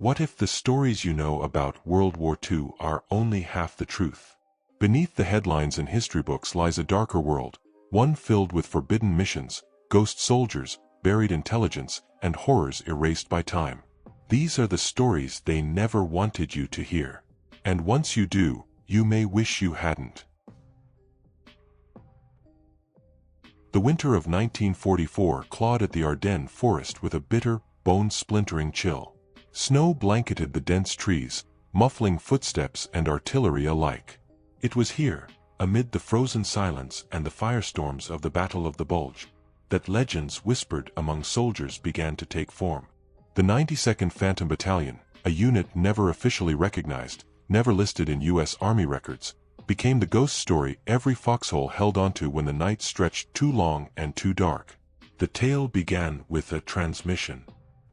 What if the stories you know about World War II are only half the truth? Beneath the headlines in history books lies a darker world, one filled with forbidden missions, ghost soldiers, buried intelligence, and horrors erased by time. These are the stories they never wanted you to hear. And once you do, you may wish you hadn't. The winter of 1944 clawed at the Ardennes forest with a bitter, bone-splintering chill. Snow blanketed the dense trees, muffling footsteps and artillery alike. It was here, amid the frozen silence and the firestorms of the Battle of the Bulge, that legends whispered among soldiers began to take form. The 92nd Phantom Battalion, a unit never officially recognized, never listed in U.S. Army records, became the ghost story every foxhole held onto when the night stretched too long and too dark. The tale began with a transmission.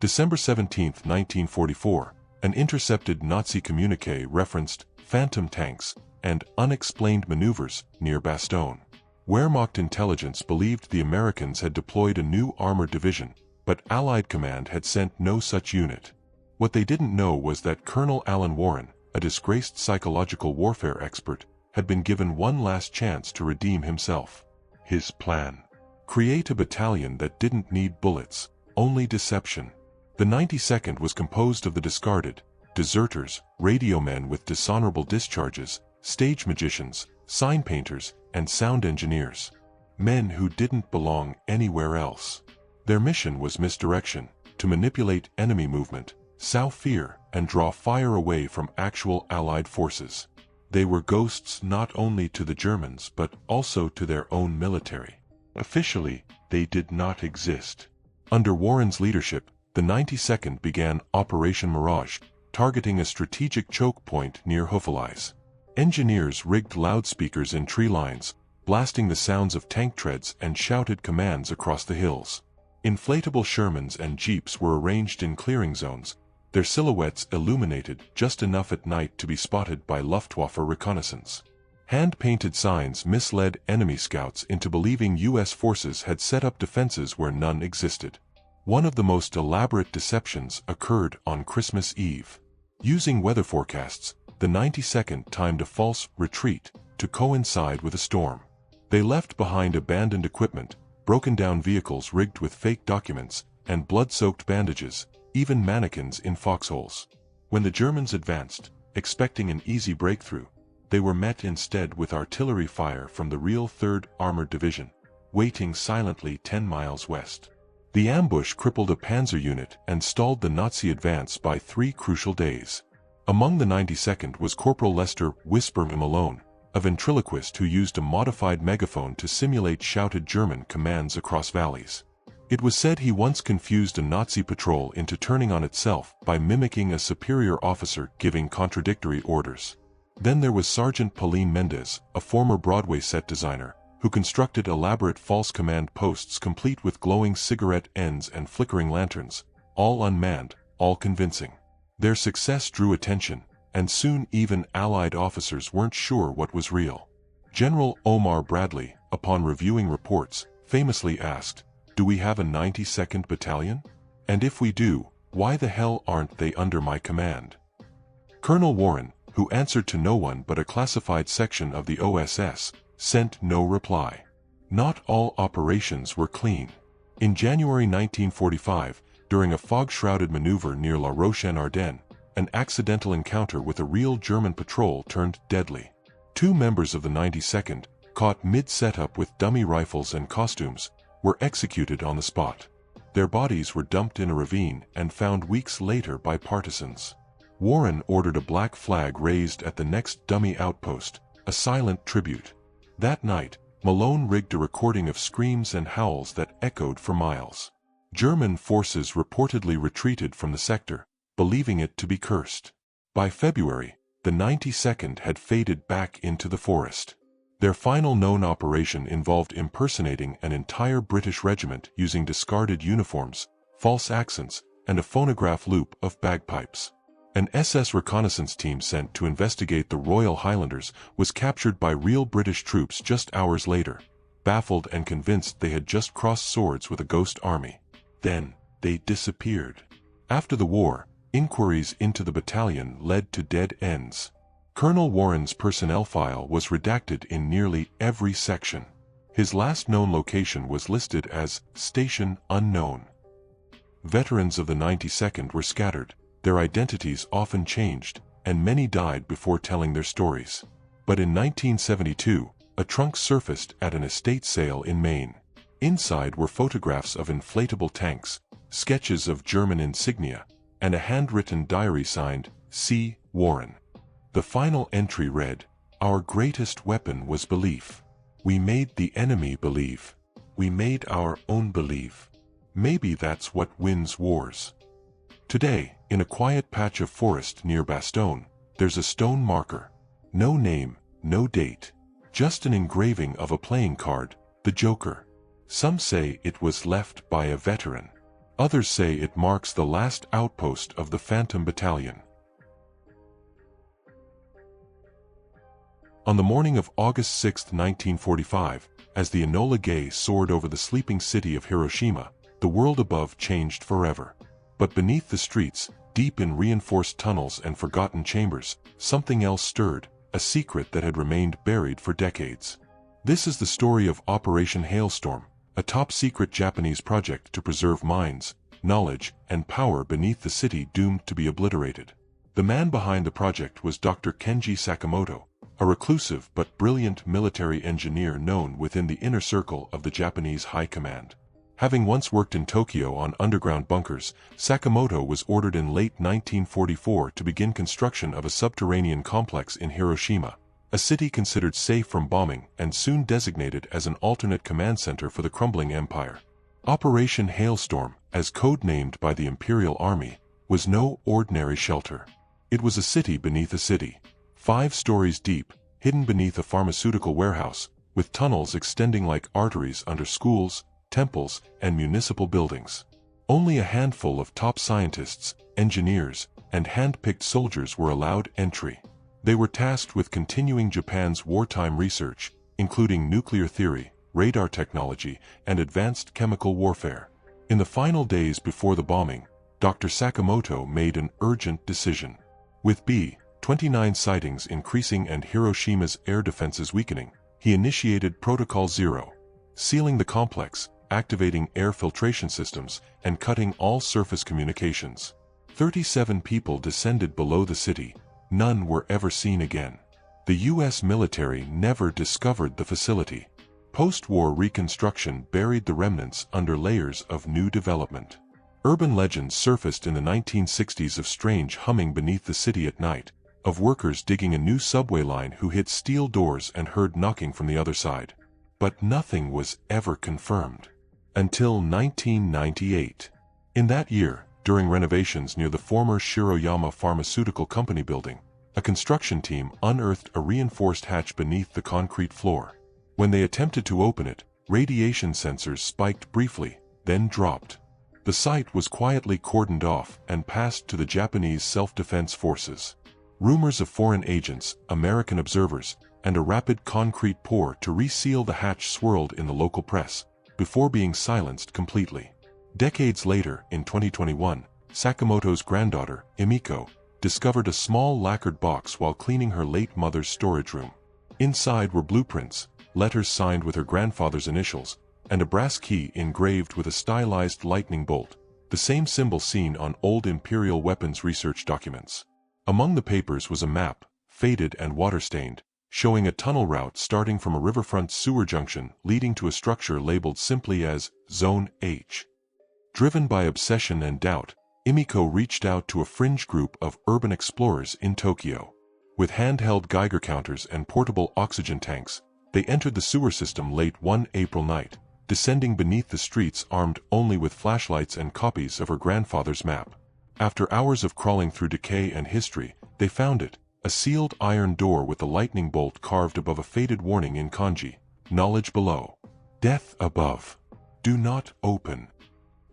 December 17, 1944, an intercepted Nazi communique referenced phantom tanks and unexplained maneuvers near Bastogne. Wehrmacht intelligence believed the Americans had deployed a new armored division, but Allied command had sent no such unit. What they didn't know was that Colonel Alan Warren, a disgraced psychological warfare expert, had been given one last chance to redeem himself. His plan: create a battalion that didn't need bullets, only deception. The 92nd was composed of the discarded, deserters, radio men with dishonorable discharges, stage magicians, sign painters, and sound engineers. Men who didn't belong anywhere else. Their mission was misdirection, to manipulate enemy movement, sow fear, and draw fire away from actual Allied forces. They were ghosts not only to the Germans but also to their own military. Officially, they did not exist. Under Warren's leadership, the 92nd began Operation Mirage, targeting a strategic choke point near Houffalize. Engineers rigged loudspeakers in tree lines, blasting the sounds of tank treads and shouted commands across the hills. Inflatable Shermans and Jeeps were arranged in clearing zones, their silhouettes illuminated just enough at night to be spotted by Luftwaffe reconnaissance. Hand-painted signs misled enemy scouts into believing U.S. forces had set up defenses where none existed. One of the most elaborate deceptions occurred on Christmas Eve. Using weather forecasts, the 92nd timed a false retreat to coincide with a storm. They left behind abandoned equipment, broken-down vehicles rigged with fake documents, and blood-soaked bandages, even mannequins in foxholes. When the Germans advanced, expecting an easy breakthrough, they were met instead with artillery fire from the real 3rd Armored Division, waiting silently 10 miles west. The ambush crippled a panzer unit and stalled the Nazi advance by 3 crucial days. Among the 92nd was Corporal Lester "Whisper" Malone, a ventriloquist who used a modified megaphone to simulate shouted German commands across valleys. It was said he once confused a Nazi patrol into turning on itself by mimicking a superior officer giving contradictory orders. Then there was Sergeant Pauline Mendez, a former Broadway set designer, who constructed elaborate false command posts complete with glowing cigarette ends and flickering lanterns, all unmanned, all convincing. Their success drew attention, and soon even Allied officers weren't sure what was real. General Omar Bradley, upon reviewing reports, famously asked, "Do we have a 92nd Battalion? And if we do, why the hell aren't they under my command?" Colonel Warren, who answered to no one but a classified section of the OSS, sent no reply. Not all operations were clean. In January 1945, during a fog-shrouded maneuver near La Roche-en-Ardennes, an accidental encounter with a real German patrol turned deadly. 2 members of the 92nd, caught mid-setup with dummy rifles and costumes, were executed on the spot. Their bodies were dumped in a ravine and found weeks later by partisans. Warren ordered a black flag raised at the next dummy outpost, a silent tribute. That night, Malone rigged a recording of screams and howls that echoed for miles. German forces reportedly retreated from the sector, believing it to be cursed. By February, the 92nd had faded back into the forest. Their final known operation involved impersonating an entire British regiment using discarded uniforms, false accents, and a phonograph loop of bagpipes. An SS reconnaissance team sent to investigate the Royal Highlanders was captured by real British troops just hours later, baffled and convinced they had just crossed swords with a ghost army. Then, they disappeared. After the war, Inquiries into the battalion led to dead ends. Colonel Warren's personnel file was redacted in nearly every section. His last known location was listed as Station Unknown. Veterans of the 92nd were scattered, their identities often changed, and many died before telling their stories. But in 1972, a trunk surfaced at an estate sale in Maine. Inside were photographs of inflatable tanks, sketches of German insignia, and a handwritten diary signed, C. Warren. The final entry read, "Our greatest weapon was belief. We made the enemy believe. We made our own believe. Maybe that's what wins wars." Today, in a quiet patch of forest near Bastogne, there's a stone marker. No name, no date. Just an engraving of a playing card, the Joker. Some say it was left by a veteran. Others say it marks the last outpost of the Phantom Battalion. On the morning of August 6, 1945, as the Enola Gay soared over the sleeping city of Hiroshima, the world above changed forever. But beneath the streets, deep in reinforced tunnels and forgotten chambers, something else stirred, a secret that had remained buried for decades. This is the story of Operation Hailstorm, a top-secret Japanese project to preserve minds, knowledge, and power beneath the city doomed to be obliterated. The man behind the project was Dr. Kenji Sakamoto, a reclusive but brilliant military engineer known within the inner circle of the Japanese High Command. Having once worked in Tokyo on underground bunkers, Sakamoto was ordered in late 1944 to begin construction of a subterranean complex in Hiroshima, a city considered safe from bombing and soon designated as an alternate command center for the crumbling empire. Operation Hailstorm, as codenamed by the Imperial Army, was no ordinary shelter. It was a city beneath a city, 5 stories deep, hidden beneath a pharmaceutical warehouse, with tunnels extending like arteries under schools, temples, and municipal buildings. Only a handful of top scientists, engineers, and hand-picked soldiers were allowed entry. They were tasked with continuing Japan's wartime research, including nuclear theory, radar technology, and advanced chemical warfare. In the final days before the bombing, Dr. Sakamoto made an urgent decision. With B-29 sightings increasing and Hiroshima's air defenses weakening, he initiated Protocol Zero, sealing the complex, activating air filtration systems, and cutting all surface communications. 37 people descended below the city. None were ever seen again. The U.S. military never discovered the facility. Post-war reconstruction buried the remnants under layers of new development. Urban legends surfaced in the 1960s of strange humming beneath the city at night, of workers digging a new subway line who hit steel doors and heard knocking from the other side. But nothing was ever confirmed. Until 1998. In that year, during renovations near the former Shiroyama Pharmaceutical Company building, a construction team unearthed a reinforced hatch beneath the concrete floor. When they attempted to open it, radiation sensors spiked briefly, then dropped. The site was quietly cordoned off and passed to the Japanese self-defense forces. Rumors of foreign agents, American observers, and a rapid concrete pour to reseal the hatch swirled in the local press, before being silenced completely. Decades later, in 2021, Sakamoto's granddaughter, Emiko, discovered a small lacquered box while cleaning her late mother's storage room. Inside were blueprints, letters signed with her grandfather's initials, and a brass key engraved with a stylized lightning bolt, the same symbol seen on old Imperial weapons research documents. Among the papers was a map, faded and water-stained, showing a tunnel route starting from a riverfront sewer junction leading to a structure labeled simply as Zone H. Driven by obsession and doubt, Emiko reached out to a fringe group of urban explorers in Tokyo. With handheld Geiger counters and portable oxygen tanks, they entered the sewer system late one April night, descending beneath the streets armed only with flashlights and copies of her grandfather's map. After hours of crawling through decay and history, they found it, a sealed iron door with a lightning bolt carved above a faded warning in kanji, knowledge below, death above. Do not open.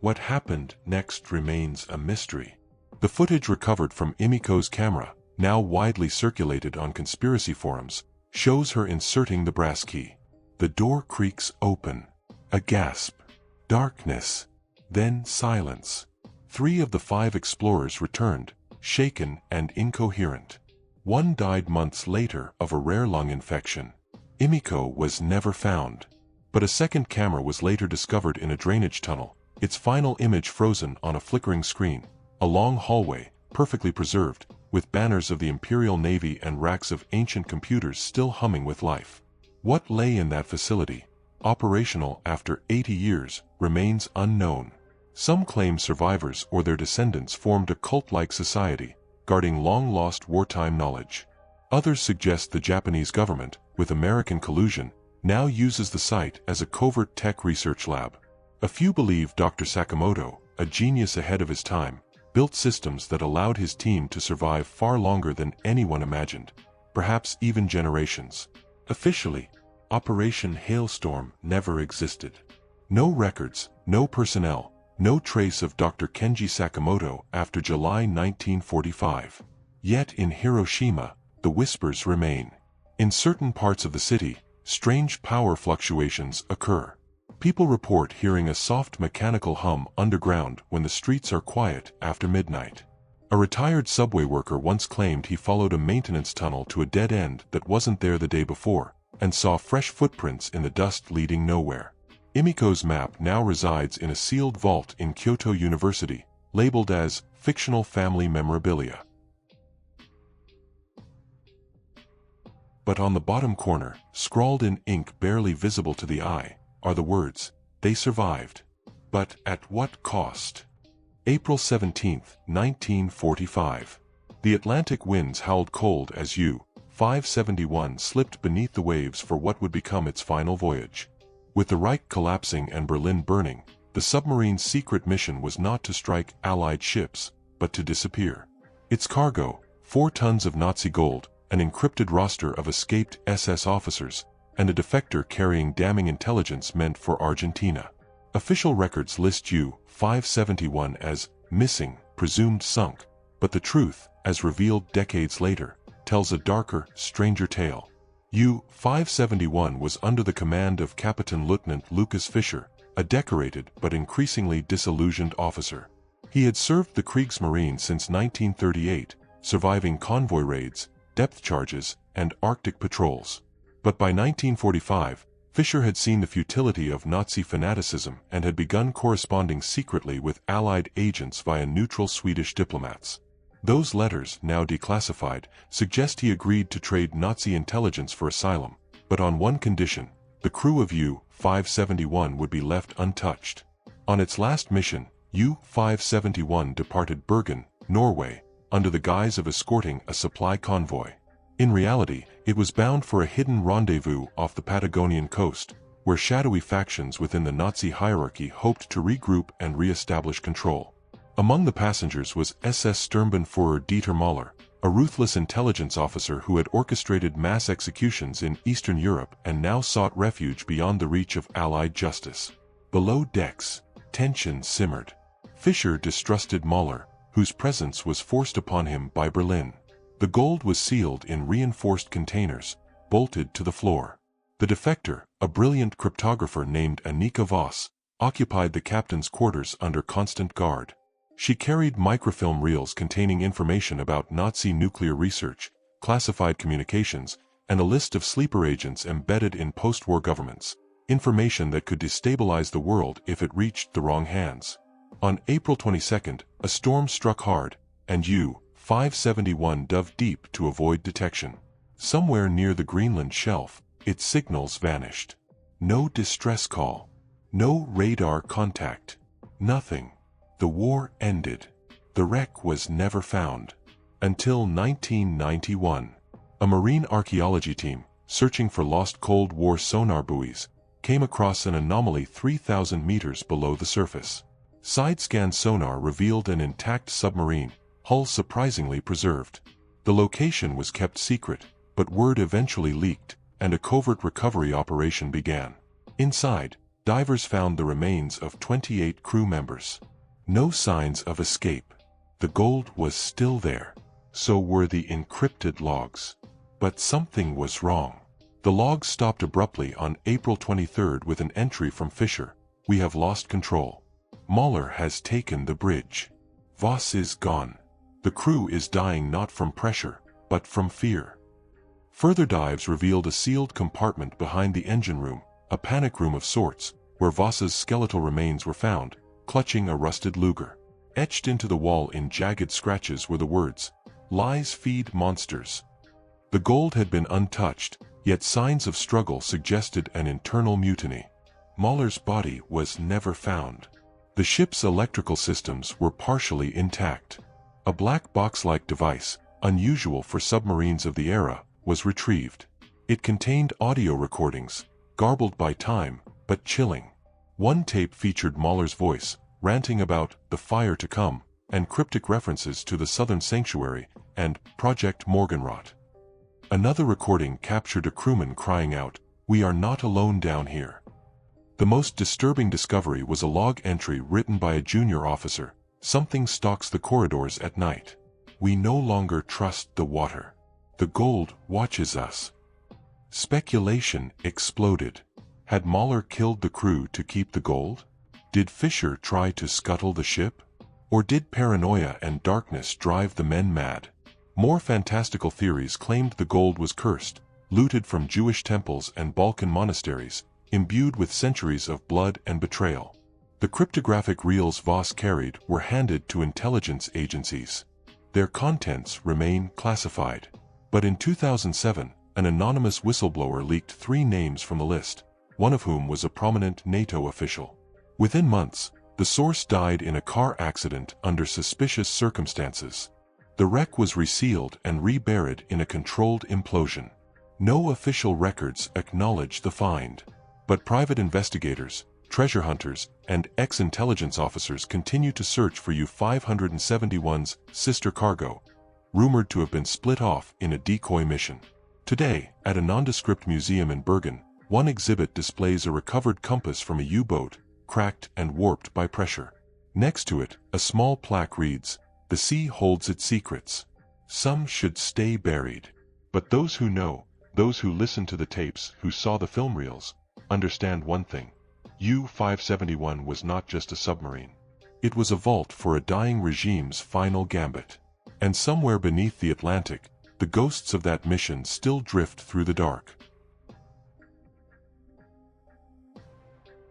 What happened next remains a mystery. The footage recovered from Emiko's camera, now widely circulated on conspiracy forums, shows her inserting the brass key. The door creaks open. A gasp. Darkness. Then silence. 3 of the 5 explorers returned, shaken and incoherent. One died months later of a rare lung infection. Imiko was never found. But a second camera was later discovered in a drainage tunnel, its final image frozen on a flickering screen. A long hallway, perfectly preserved, with banners of the Imperial Navy and racks of ancient computers still humming with life. What lay in that facility, operational after 80 years, remains unknown. Some claim survivors or their descendants formed a cult-like society, guarding long-lost wartime knowledge. Others suggest the Japanese government, with American collusion, now uses the site as a covert tech research lab. A few believe Dr. Sakamoto, a genius ahead of his time, built systems that allowed his team to survive far longer than anyone imagined, perhaps even generations. Officially, Operation Hailstorm never existed. No records, no personnel, no trace of Dr. Kenji Sakamoto after July 1945. Yet in Hiroshima, the whispers remain. In certain parts of the city, strange power fluctuations occur. People report hearing a soft mechanical hum underground when the streets are quiet after midnight. A retired subway worker once claimed he followed a maintenance tunnel to a dead end that wasn't there the day before, and saw fresh footprints in the dust leading nowhere. Imiko's map now resides in a sealed vault in Kyoto University, labeled as fictional family memorabilia. But on the bottom corner, scrawled in ink barely visible to the eye, are the words, "They survived. But at what cost?" April 17, 1945. The Atlantic winds howled cold as U-571 slipped beneath the waves for what would become its final voyage. With the Reich collapsing and Berlin burning, the submarine's secret mission was not to strike Allied ships, but to disappear. Its cargo, 4 tons of Nazi gold, an encrypted roster of escaped SS officers, and a defector carrying damning intelligence meant for Argentina. Official records list U-571 as missing, presumed sunk, but the truth, as revealed decades later, tells a darker, stranger tale. U-571 was under the command of Captain Lieutenant Lucas Fischer, a decorated but increasingly disillusioned officer. He had served the Kriegsmarine since 1938, surviving convoy raids, depth charges, and Arctic patrols. But by 1945, Fischer had seen the futility of Nazi fanaticism and had begun corresponding secretly with Allied agents via neutral Swedish diplomats. Those letters, now declassified, suggest he agreed to trade Nazi intelligence for asylum, but on one condition: the crew of U-571 would be left untouched. On its last mission, U-571 departed Bergen, Norway, under the guise of escorting a supply convoy. In reality, it was bound for a hidden rendezvous off the Patagonian coast, where shadowy factions within the Nazi hierarchy hoped to regroup and re-establish control. Among the passengers was SS Sturmbannführer Dieter Mahler, a ruthless intelligence officer who had orchestrated mass executions in Eastern Europe and now sought refuge beyond the reach of Allied justice. Below decks, tension simmered. Fischer distrusted Mahler, whose presence was forced upon him by Berlin. The gold was sealed in reinforced containers, bolted to the floor. The defector, a brilliant cryptographer named Annika Voss, occupied the captain's quarters under constant guard. She carried microfilm reels containing information about Nazi nuclear research, classified communications, and a list of sleeper agents embedded in post-war governments, information that could destabilize the world if it reached the wrong hands. On April 22, a storm struck hard, and U-571 dove deep to avoid detection. Somewhere near the Greenland shelf, its signals vanished. No distress call. No radar contact. Nothing. The war ended. The wreck was never found. Until 1991. A marine archaeology team, searching for lost Cold War sonar buoys, came across an anomaly 3,000 meters below the surface. Side-scan sonar revealed an intact submarine, hull surprisingly preserved. The location was kept secret, but word eventually leaked, and a covert recovery operation began. Inside, divers found the remains of 28 crew members. No signs of escape. The gold was still there. So were the encrypted logs. But something was wrong. The logs stopped abruptly on April 23 with an entry from Fischer: "We have lost control. Mahler has taken the bridge." Voss is gone. The crew is dying not from pressure, but from fear. Further dives revealed a sealed compartment behind the engine room, a panic room of sorts, where Voss's skeletal remains were found, clutching a rusted Luger. Etched into the wall in jagged scratches were the words, "Lies feed monsters." The gold had been untouched, yet signs of struggle suggested an internal mutiny. Mahler's body was never found. The ship's electrical systems were partially intact. A black box-like device, unusual for submarines of the era, was retrieved. It contained audio recordings, garbled by time, but chilling. One tape featured Mahler's voice, ranting about the fire to come, and cryptic references to the Southern Sanctuary and Project Morgenrot. Another recording captured a crewman crying out, "We are not alone down here." The most disturbing discovery was a log entry written by a junior officer. "Something stalks the corridors at night. We no longer trust the water. The gold watches us." Speculation exploded. Had Mahler killed the crew to keep the gold? Did Fisher try to scuttle the ship? Or did paranoia and darkness drive the men mad? More fantastical theories claimed the gold was cursed, looted from Jewish temples and Balkan monasteries, imbued with centuries of blood and betrayal. The cryptographic reels Voss carried were handed to intelligence agencies. Their contents remain classified. But in 2007, an anonymous whistleblower leaked 3 names from the list, one of whom was a prominent NATO official. Within months, the source died in a car accident under suspicious circumstances. The wreck was resealed and reburied in a controlled implosion. No official records acknowledge the find. But private investigators, treasure hunters, and ex-intelligence officers continue to search for U-571's sister cargo, rumored to have been split off in a decoy mission. Today, at a nondescript museum in Bergen, one exhibit displays a recovered compass from a U-boat, cracked and warped by pressure. Next to it, a small plaque reads, "The sea holds its secrets. Some should stay buried." But those who know, those who listened to the tapes, who saw the film reels, understand one thing. U-571 was not just a submarine. It was a vault for a dying regime's final gambit. And somewhere beneath the Atlantic, the ghosts of that mission still drift through the dark.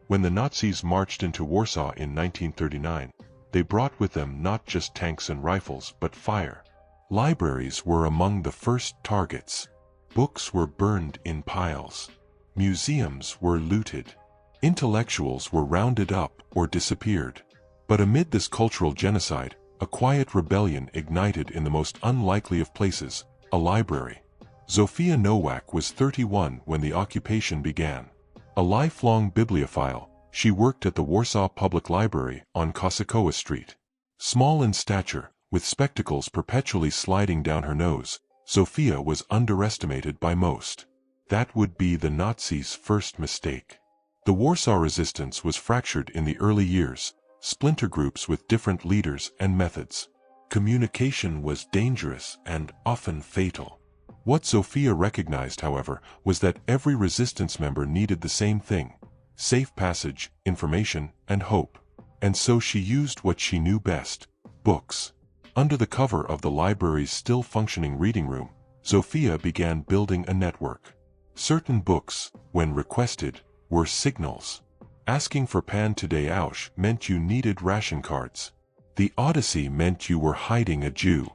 When the Nazis marched into Warsaw in 1939, they brought with them not just tanks and rifles but fire. Libraries were among the first targets. Books were burned in piles. Museums were looted. Intellectuals were rounded up or disappeared. But amid this cultural genocide, a quiet rebellion ignited in the most unlikely of places, a library. Zofia Nowak was 31 when the occupation began. A lifelong bibliophile, she worked at the Warsaw Public Library on Kosakowa Street. Small in stature, with spectacles perpetually sliding down her nose, Zofia was underestimated by most. That would be the Nazis' first mistake. The Warsaw resistance was fractured in the early years, splinter groups with different leaders and methods. Communication was dangerous and often fatal. What Zofia recognized, however, was that every resistance member needed the same thing: safe passage, information, and hope. And so she used what she knew best: books. Under the cover of the library's still functioning reading room, Zofia began building a network. Certain books, when requested, were signals. Asking for Pan Today Ausch meant you needed ration cards. The Odyssey meant you were hiding a Jew.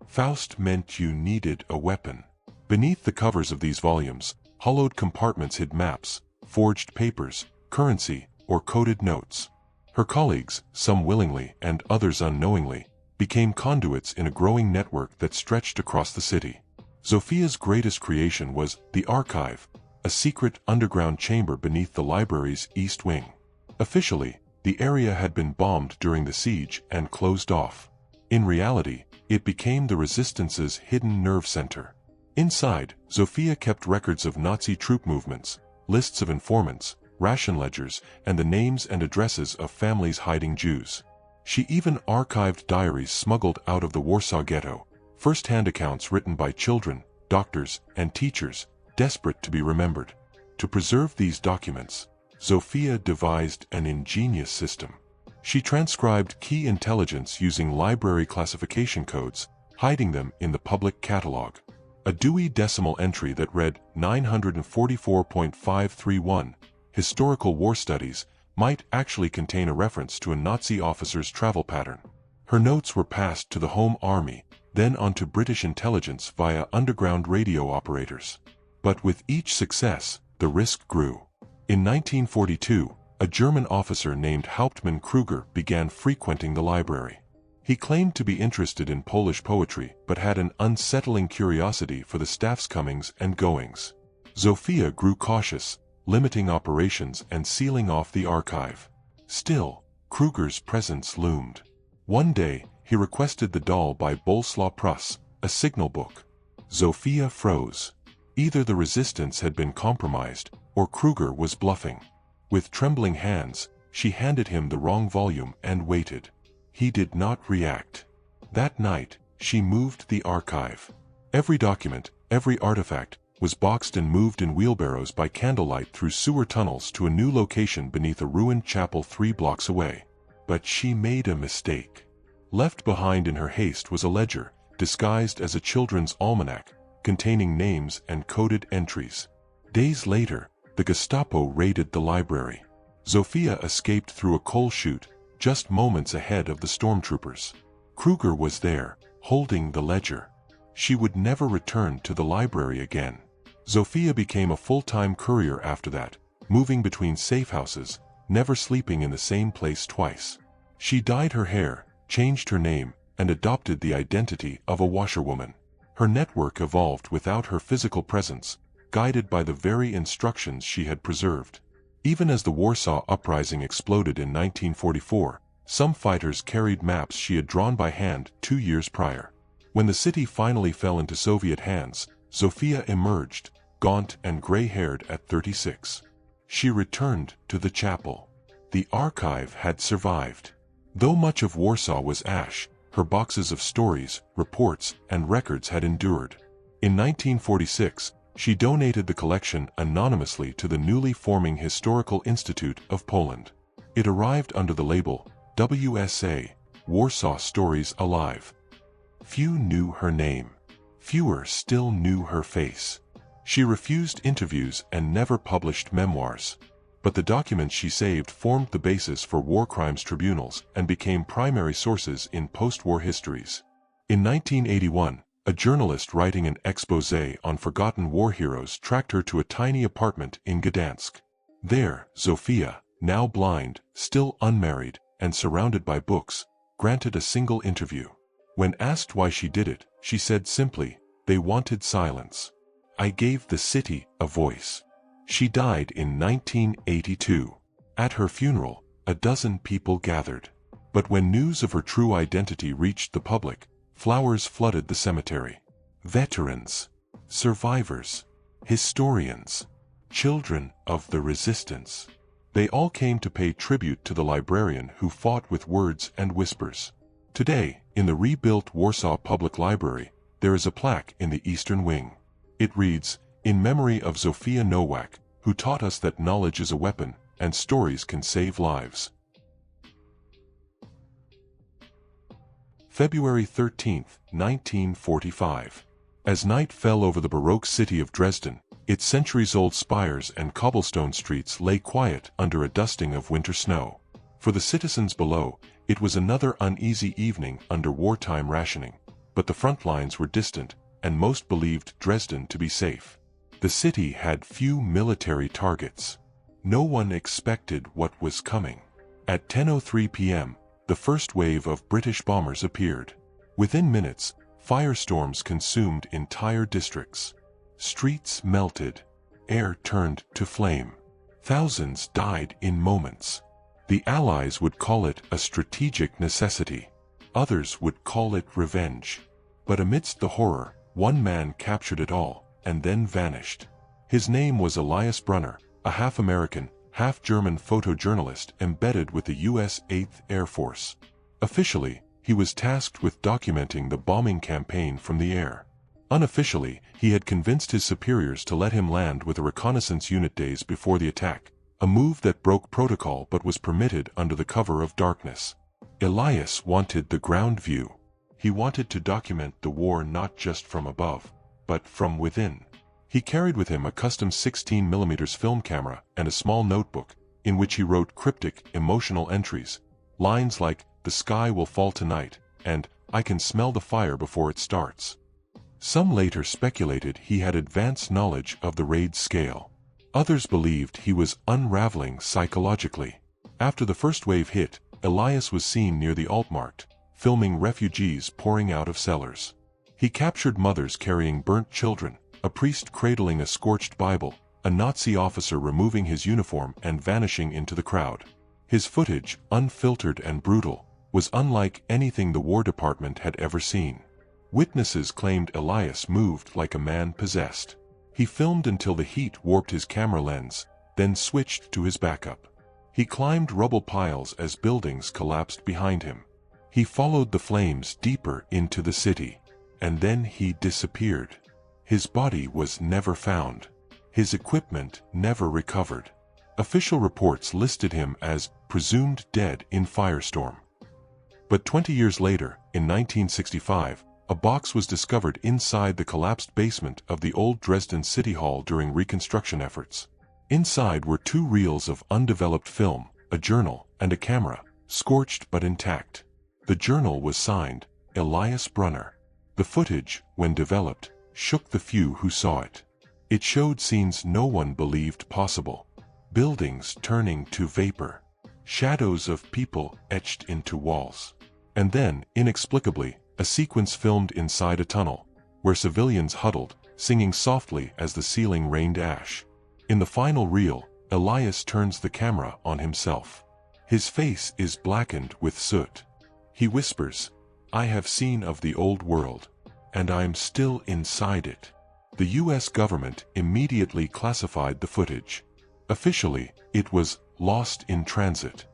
Faust meant you needed a weapon. Beneath the covers of these volumes, hollowed compartments hid maps, forged papers, currency, or coded notes. Her colleagues, some willingly and others unknowingly, became conduits in a growing network that stretched across the city. Zofia's greatest creation was the Archive, a secret underground chamber beneath the library's east wing. Officially, the area had been bombed during the siege and closed off. In reality, it became the resistance's hidden nerve center. Inside, Zofia kept records of Nazi troop movements, lists of informants, ration ledgers, and the names and addresses of families hiding Jews. She even archived diaries smuggled out of the Warsaw Ghetto, first-hand accounts written by children, doctors, and teachers, desperate to be remembered. To preserve these documents, Zofia devised an ingenious system. She transcribed key intelligence using library classification codes, hiding them in the public catalog. A Dewey Decimal entry that read 944.531, Historical War Studies, might actually contain a reference to a Nazi officer's travel pattern. Her notes were passed to the Home Army, then on to British intelligence via underground radio operators. But with each success, the risk grew. In 1942, a German officer named Hauptmann Kruger began frequenting the library. He claimed to be interested in Polish poetry, but had an unsettling curiosity for the staff's comings and goings. Zofia grew cautious, limiting operations and sealing off the archive. Still, Kruger's presence loomed. One day, he requested the doll by Boleslaw Pruss, a signal book. Zofia froze. Either the resistance had been compromised, or Kruger was bluffing. With trembling hands, she handed him the wrong volume and waited. He did not react. That night, she moved the archive. Every document, every artifact, was boxed and moved in wheelbarrows by candlelight through sewer tunnels to a new location beneath a ruined chapel 3 blocks away. But she made a mistake. Left behind in her haste was a ledger, disguised as a children's almanac, containing names and coded entries. Days later, the Gestapo raided the library. Zofia escaped through a coal chute, just moments ahead of the stormtroopers. Kruger was there, holding the ledger. She would never return to the library again. Zofia became a full-time courier after that, moving between safe houses, never sleeping in the same place twice. She dyed her hair, changed her name, and adopted the identity of a washerwoman. Her network evolved without her physical presence, guided by the very instructions she had preserved. Even as the Warsaw Uprising exploded in 1944, some fighters carried maps she had drawn by hand 2 years prior. When the city finally fell into Soviet hands, Zofia emerged, gaunt and gray-haired at 36. She returned to the chapel. The archive had survived. Though much of Warsaw was ash, her boxes of stories, reports, and records had endured. In 1946, she donated the collection anonymously to the newly forming Historical Institute of Poland. It arrived under the label WSA, Warsaw Stories Alive. Few knew her name. Fewer still knew her face. She refused interviews and never published memoirs. But the documents she saved formed the basis for war crimes tribunals and became primary sources in post-war histories. In 1981, a journalist writing an exposé on forgotten war heroes tracked her to a tiny apartment in Gdansk. There, Zofia, now blind, still unmarried, and surrounded by books, granted a single interview. When asked why she did it, she said simply, "They wanted silence. I gave the city a voice." She died in 1982. At her funeral, a dozen people gathered. But when news of her true identity reached the public, flowers flooded the cemetery. Veterans, survivors, historians, children of the resistance. They all came to pay tribute to the librarian who fought with words and whispers. Today, in the rebuilt Warsaw Public Library, there is a plaque in the eastern wing. It reads, "In memory of Zofia Nowak, who taught us that knowledge is a weapon, and stories can save lives." February 13, 1945. As night fell over the Baroque city of Dresden, its centuries-old spires and cobblestone streets lay quiet under a dusting of winter snow. For the citizens below, it was another uneasy evening under wartime rationing. But the front lines were distant, and most believed Dresden to be safe. The city had few military targets. No one expected what was coming. At 10:03 p.m., the first wave of British bombers appeared. Within minutes, firestorms consumed entire districts. Streets melted. Air turned to flame. Thousands died in moments. The Allies would call it a strategic necessity. Others would call it revenge. But amidst the horror, one man captured it all, and then vanished. His name was Elias Brunner, a half-American, half-German photojournalist embedded with the U.S. 8th Air Force. Officially, he was tasked with documenting the bombing campaign from the air. Unofficially, he had convinced his superiors to let him land with a reconnaissance unit days before the attack, a move that broke protocol but was permitted under the cover of darkness. Elias wanted the ground view. He wanted to document the war not just from above, but from within. He carried with him a custom 16mm film camera and a small notebook, in which he wrote cryptic, emotional entries. Lines like, "The sky will fall tonight," and "I can smell the fire before it starts." Some later speculated he had advanced knowledge of the raid's scale. Others believed he was unraveling psychologically. After the first wave hit, Elias was seen near the Altmarkt, filming refugees pouring out of cellars. He captured mothers carrying burnt children, a priest cradling a scorched Bible, a Nazi officer removing his uniform and vanishing into the crowd. His footage, unfiltered and brutal, was unlike anything the War Department had ever seen. Witnesses claimed Elias moved like a man possessed. He filmed until the heat warped his camera lens, then switched to his backup. He climbed rubble piles as buildings collapsed behind him. He followed the flames deeper into the city, and then he disappeared. His body was never found. His equipment never recovered. Official reports listed him as presumed dead in firestorm. But 20 years later, in 1965, a box was discovered inside the collapsed basement of the old Dresden City Hall during reconstruction efforts. Inside were 2 reels of undeveloped film, a journal, and a camera, scorched but intact. The journal was signed, Elias Brunner. The footage, when developed, shook the few who saw it. It showed scenes no one believed possible. Buildings turning to vapor. Shadows of people etched into walls. And then, inexplicably, a sequence filmed inside a tunnel, where civilians huddled, singing softly as the ceiling rained ash. In the final reel, Elias turns the camera on himself. His face is blackened with soot. He whispers, "I have seen of the old world, and I'm still inside it." The U.S. government immediately classified the footage. Officially, it was lost in transit.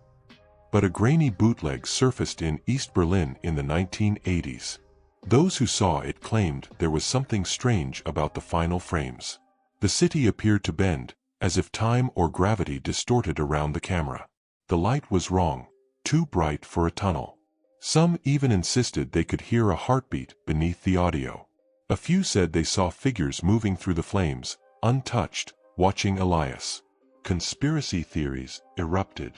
But a grainy bootleg surfaced in East Berlin in the 1980s. Those who saw it claimed there was something strange about the final frames. The city appeared to bend, as if time or gravity distorted around the camera. The light was wrong, too bright for a tunnel. Some even insisted they could hear a heartbeat beneath the audio. A few said they saw figures moving through the flames, untouched, watching Elias. Conspiracy theories erupted.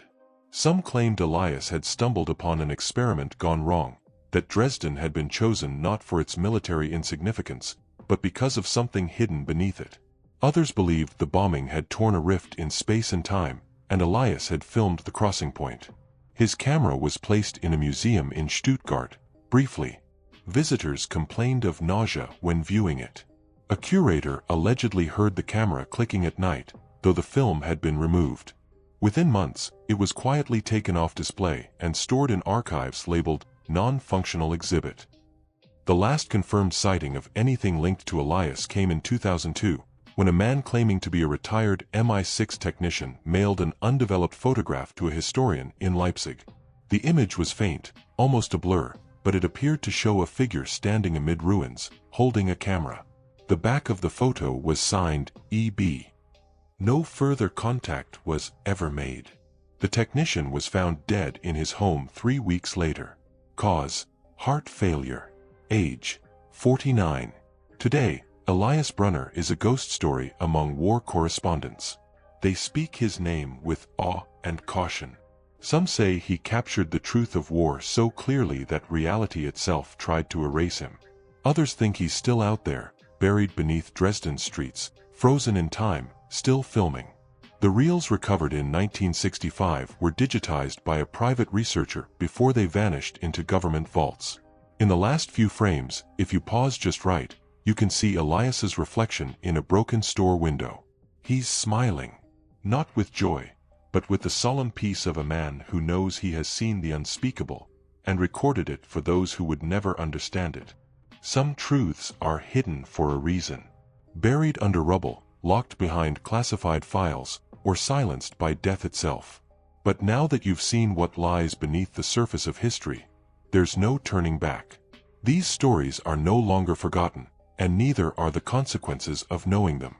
Some claimed Elias had stumbled upon an experiment gone wrong, that Dresden had been chosen not for its military insignificance, but because of something hidden beneath it. Others believed the bombing had torn a rift in space and time, and Elias had filmed the crossing point. His camera was placed in a museum in Stuttgart, briefly. Visitors complained of nausea when viewing it. A curator allegedly heard the camera clicking at night, though the film had been removed. Within months, it was quietly taken off display and stored in archives labeled non-functional exhibit. The last confirmed sighting of anything linked to Elias came in 2002, when a man claiming to be a retired MI6 technician mailed an undeveloped photograph to a historian in Leipzig. The image was faint, almost a blur, but it appeared to show a figure standing amid ruins, holding a camera. The back of the photo was signed E.B. No further contact was ever made. The technician was found dead in his home 3 weeks later. Cause: heart failure. Age: 49. Today, Elias Brunner is a ghost story among war correspondents. They speak his name with awe and caution. Some say he captured the truth of war so clearly that reality itself tried to erase him. Others think he's still out there, buried beneath Dresden streets, frozen in time, still filming. The reels recovered in 1965 were digitized by a private researcher before they vanished into government vaults. In the last few frames, if you pause just right, you can see Elias's reflection in a broken store window. He's smiling. Not with joy, but with the solemn peace of a man who knows he has seen the unspeakable, and recorded it for those who would never understand it. Some truths are hidden for a reason. Buried under rubble, locked behind classified files, or silenced by death itself. But now that you've seen what lies beneath the surface of history, there's no turning back. These stories are no longer forgotten, and neither are the consequences of knowing them.